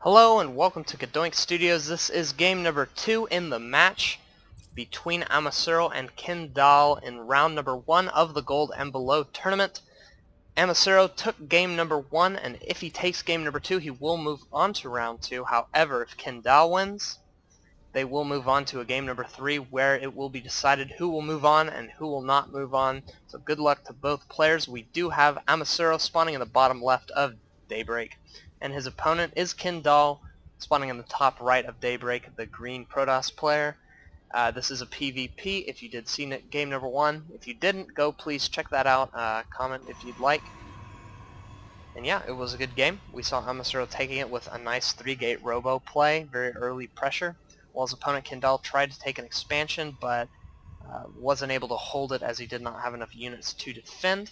Hello and welcome to CadoinkStudios. This is game number 2 in the match between Amasuro and Qendal in round number 1 of the Gold and Below tournament. Amasuro took game number 1, and if he takes game number 2, he will move on to round 2. However, if Qendal wins, they will move on to a game number 3 where it will be decided who will move on and who will not move on. So good luck to both players. We do have Amasuro spawning in the bottom left of Daybreak, and his opponent is Qendal, spawning in the top right of Daybreak, the green Protoss player. This is a PvP if you did see game number 1. If you didn't, go please check that out, comment if you'd like. And yeah, it was a good game. We saw Amasuro taking it with a nice 3-gate robo play, very early pressure, while his opponent Qendal tried to take an expansion, but wasn't able to hold it as he did not have enough units to defend.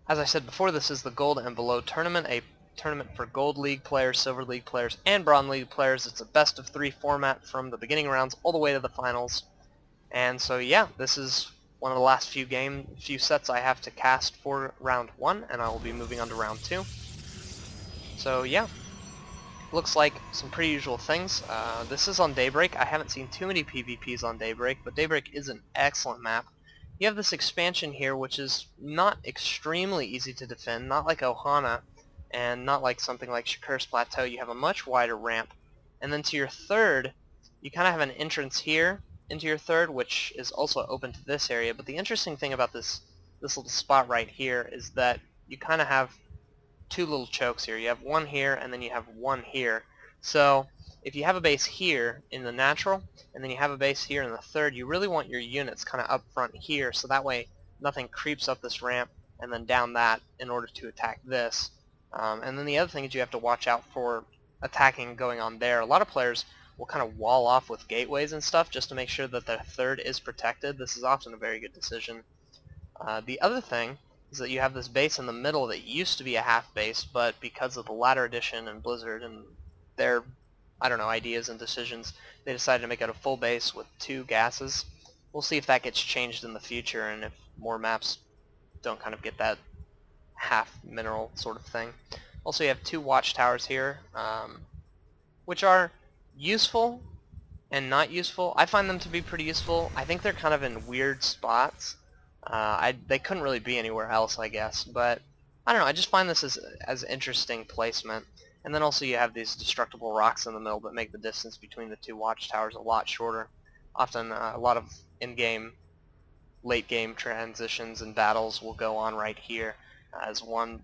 As I said before, this is the Gold and Below tournament, a tournament for Gold League players, Silver League players, and Bronze League players. It's a best of 3 format from the beginning rounds all the way to the finals. And so yeah, this is one of the last few sets I have to cast for round 1, and I will be moving on to round 2. So yeah, looks like some pretty usual things. This is on Daybreak. I haven't seen too many PvPs on Daybreak, but Daybreak is an excellent map. You have this expansion here, which is not extremely easy to defend, not like Ohana, and not like something like Shakur's Plateau. You have a much wider ramp. And then to your third, you kind of have an entrance here into your third, which is also open to this area. But the interesting thing about this little spot right here is that you kind of have 2 little chokes here. You have one here, and then you have one here. So if you have a base here in the natural, and then you have a base here in the third, you really want your units kind of up front here, so that way nothing creeps up this ramp and then down that in order to attack this. And then the other thing is you have to watch out for attacking going on there. A lot of players will kind of wall off with gateways and stuff just to make sure that their third is protected. This is often a very good decision. The other thing is that you have this base in the middle that used to be a half base, but because of the Ladder Edition and Blizzard and their, I don't know, ideas and decisions, they decided to make it a full base with 2 gases. We'll see if that gets changed in the future and if more maps don't kind of get that half mineral sort of thing. Also, you have 2 watchtowers here, which are useful and not useful. I find them to be pretty useful. I think they're kind of in weird spots. They couldn't really be anywhere else, I guess, but I don't know, I just find this as interesting placement. And then also you have these destructible rocks in the middle that make the distance between the 2 watchtowers a lot shorter. Often a lot of in-game, late-game transitions and battles will go on right here, as one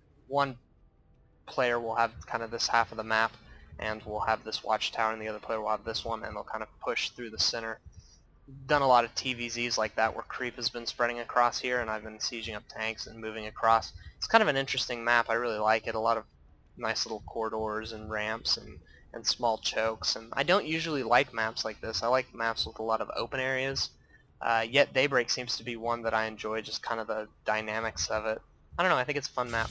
player will have kind of this half of the map, and will have this watchtower, and the other player will have this one, and they'll kind of push through the center. Done a lot of TVZs like that where creep has been spreading across here, and I've been sieging up tanks and moving across. It's kind of an interesting map. I really like it. A lot of nice little corridors and ramps and small chokes, and I don't usually like maps like this. I like maps with a lot of open areas, yet Daybreak seems to be one that I enjoy, just kind of the dynamics of it. I don't know, I think it's a fun map.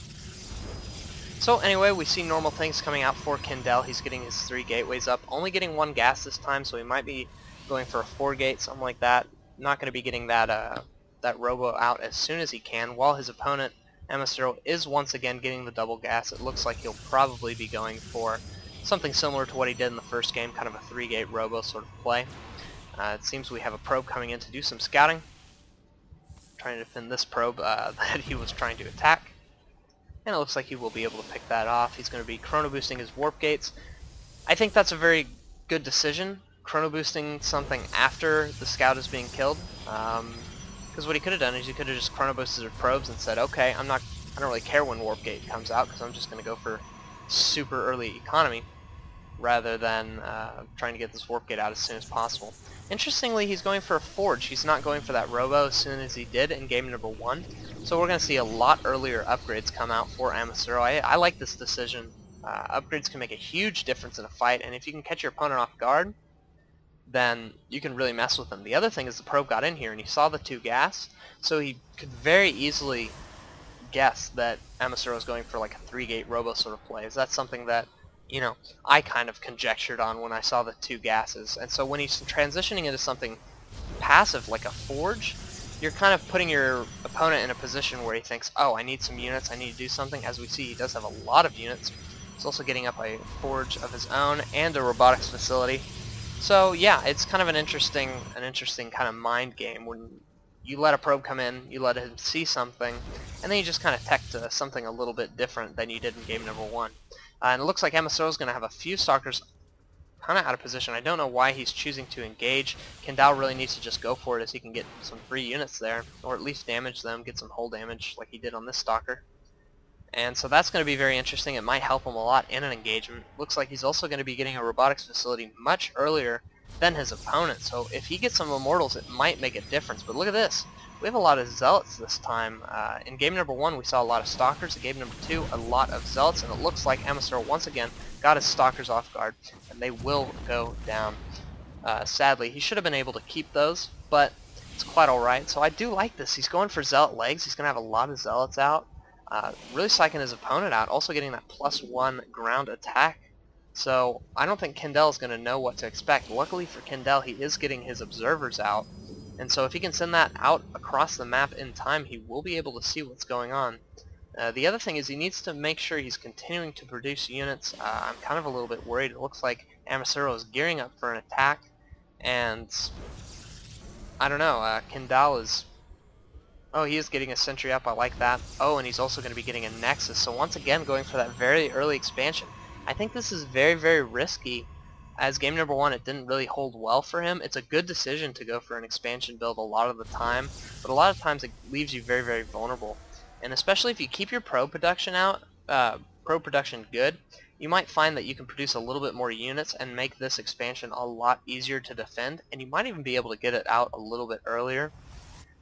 So anyway, we see normal things coming out for Qendal. He's getting his 3 gateways up, only getting 1 gas this time, so he might be going for a 4-gate, something like that. Not going to be getting that robo out as soon as he can, while his opponent Amasuro is once again getting the double gas. It looks like he'll probably be going for something similar to what he did in the first game, kind of a 3-gate robo sort of play. It seems we have a probe coming in to do some scouting, trying to defend this probe that he was trying to attack. And it looks like he will be able to pick that off. He's going to be chrono boosting his warp gates. I think that's a very good decision, chrono boosting something after the scout is being killed. Because what he could have done is he could have just chrono boosted his probes and said, okay, I don't really care when warp gate comes out because I'm just going to go for super early economy, rather than trying to get this warp gate out as soon as possible. Interestingly, he's going for a forge. He's not going for that robo as soon as he did in game number 1. So we're going to see a lot earlier upgrades come out for Amasuro. I like this decision. Upgrades can make a huge difference in a fight, and if you can catch your opponent off guard, then you can really mess with them. The other thing is the probe got in here and he saw the 2 gas, so he could very easily guess that Amasuro is going for like a 3-gate robo sort of play. That's something that, you know, I kind of conjectured on when I saw the 2 gases. And so when he's transitioning into something passive like a forge, you're kind of putting your opponent in a position where he thinks, oh, I need some units, I need to do something. As we see, he does have a lot of units. He's also getting up a forge of his own and a robotics facility. So yeah, it's kind of an interesting kind of mind game when you let a probe come in, you let him see something, and then you just kind of tech to something a little bit different than you did in game number 1. And it looks like Amasuro's going to have a few stalkers kind of out of position. I don't know why he's choosing to engage. Qendal really needs to just go for it as he can get some free units there, or at least damage them, get some hull damage like he did on this stalker. And so that's going to be very interesting. It might help him a lot in an engagement. Looks like he's also going to be getting a robotics facility much earlier than his opponent. So if he gets some immortals, it might make a difference. But look at this. We have a lot of zealots this time. In game number 1, we saw a lot of stalkers. In game number 2, a lot of zealots. And it looks like Amasuro once again got his stalkers off guard, and they will go down. Sadly, he should have been able to keep those, but it's quite alright. So I do like this. He's going for zealot legs. He's going to have a lot of zealots out. Really psyching his opponent out, also getting that +1 ground attack. So I don't think Qendal is going to know what to expect. Luckily for Qendal, he is getting his observers out, and so if he can send that out across the map in time, he will be able to see what's going on. The other thing is he needs to make sure he's continuing to produce units. I'm kind of a little bit worried. It looks like Amasuro is gearing up for an attack, and I don't know, Qendal is... Oh, he is getting a sentry up. I like that. Oh, and he's also going to be getting a nexus. So once again, going for that very early expansion. I think this is very, very risky. As game number 1, it didn't really hold well for him. It's a good decision to go for an expansion build a lot of the time, but a lot of times it leaves you very, very vulnerable. And especially if you keep your probe production out, probe production good, you might find that you can produce a little bit more units and make this expansion a lot easier to defend, and you might even be able to get it out a little bit earlier.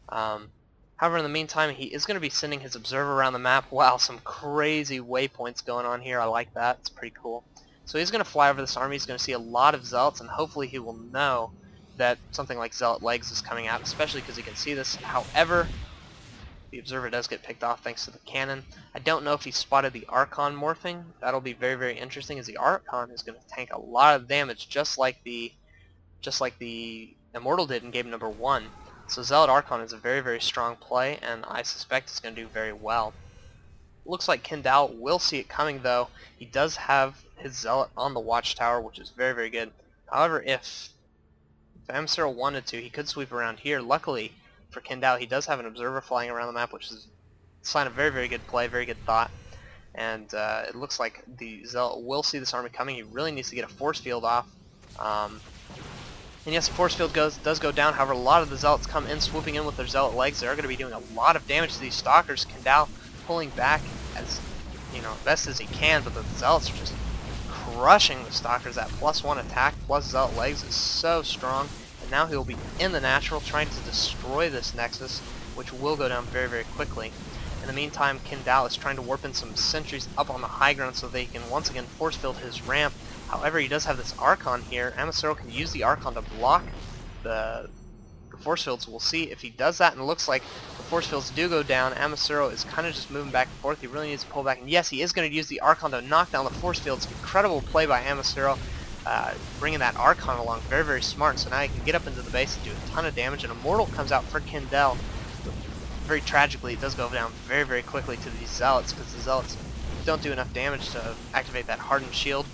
However, in the meantime, he is going to be sending his observer around the map. Wow, some crazy waypoints going on here. I like that. It's pretty cool. So he's going to fly over this army. He's going to see a lot of zealots, and hopefully he will know that something like zealot legs is coming out, especially because he can see this. However, the observer does get picked off thanks to the cannon. I don't know if he spotted the Archon morphing. That'll be very, very interesting, as the Archon is going to tank a lot of damage, just like the Immortal did in game number 1. So Zealot Archon is a very, very strong play, and I suspect it's going to do very well. Looks like Qendal will see it coming, though. He does have his Zealot on the watchtower, which is very, very good. However, if Amasuro wanted to, he could sweep around here. Luckily for Qendal, he does have an observer flying around the map, which is a sign of very, very good play, very good thought. And it looks like the Zealot will see this army coming. He really needs to get a force field off. And yes, the force field does go down. However, a lot of the zealots come in, swooping in with their zealot legs. They're going to be doing a lot of damage to these stalkers. Qendal pulling back as best as he can, but the zealots are just crushing the stalkers. That +1 attack plus zealot legs is so strong, and now he'll be in the natural trying to destroy this nexus, which will go down very, very quickly. In the meantime, Qendal is trying to warp in some sentries up on the high ground so they can once again force field his ramp. However, he does have this Archon here. Amasuro can use the Archon to block the force fields. We'll see if he does that, and it looks like the force fields do go down. Amasuro is kind of just moving back and forth. He really needs to pull back, and yes, he is going to use the Archon to knock down the force fields. Incredible play by Amasuro, bringing that Archon along. Very, very smart. So now he can get up into the base and do a ton of damage, and Immortal comes out for Qendal. Very tragically, it does go down very, very quickly to these Zealots, because the Zealots don't do enough damage to activate that hardened shield.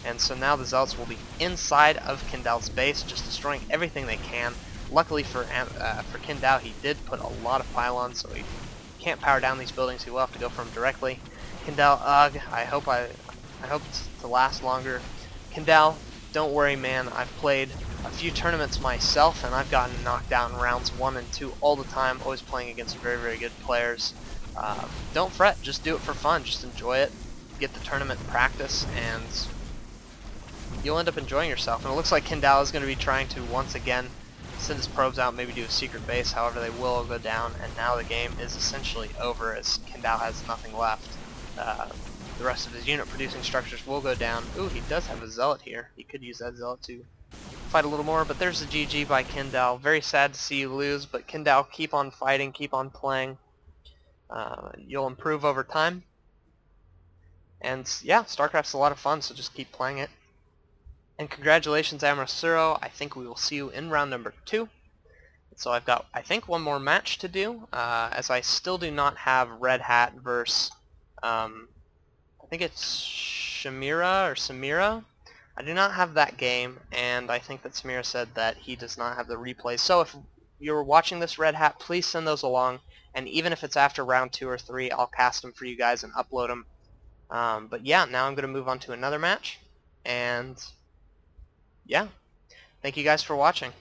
And so now the Zealots will be inside of Qendal's base, just destroying everything they can. Luckily for Qendal, he did put a lot of pylons, so he can't power down these buildings. He will have to go for them directly. Qendal, I hope it's to last longer. Qendal, don't worry, man. I've played a few tournaments myself, and I've gotten knocked out in rounds 1 and 2 all the time, always playing against very, very good players. Don't fret, just do it for fun, just enjoy it, get the tournament practice, and you'll end up enjoying yourself. And it looks like Qendal is going to be trying to once again send his probes out, maybe do a secret base. However, they will go down, and now the game is essentially over as Qendal has nothing left. The rest of his unit producing structures will go down. Ooh, he does have a Zealot here. He could use that Zealot to fight a little more, but there's a GG by Qendal. Very sad to see you lose, but Qendal, keep on fighting, keep on playing. You'll improve over time. And yeah, StarCraft's a lot of fun, so just keep playing it. And congratulations, Amasuro. I think we will see you in round number 2. So I've got, I think, one more match to do, as I still do not have Red Hat versus, I think it's Shamira or Samira. I do not have that game, and I think that Samira said that he does not have the replays. So if you're watching this, Red Hat, please send those along, and even if it's after round 2 or 3, I'll cast them for you guys and upload them. But yeah, now I'm going to move on to another match, and yeah, thank you guys for watching.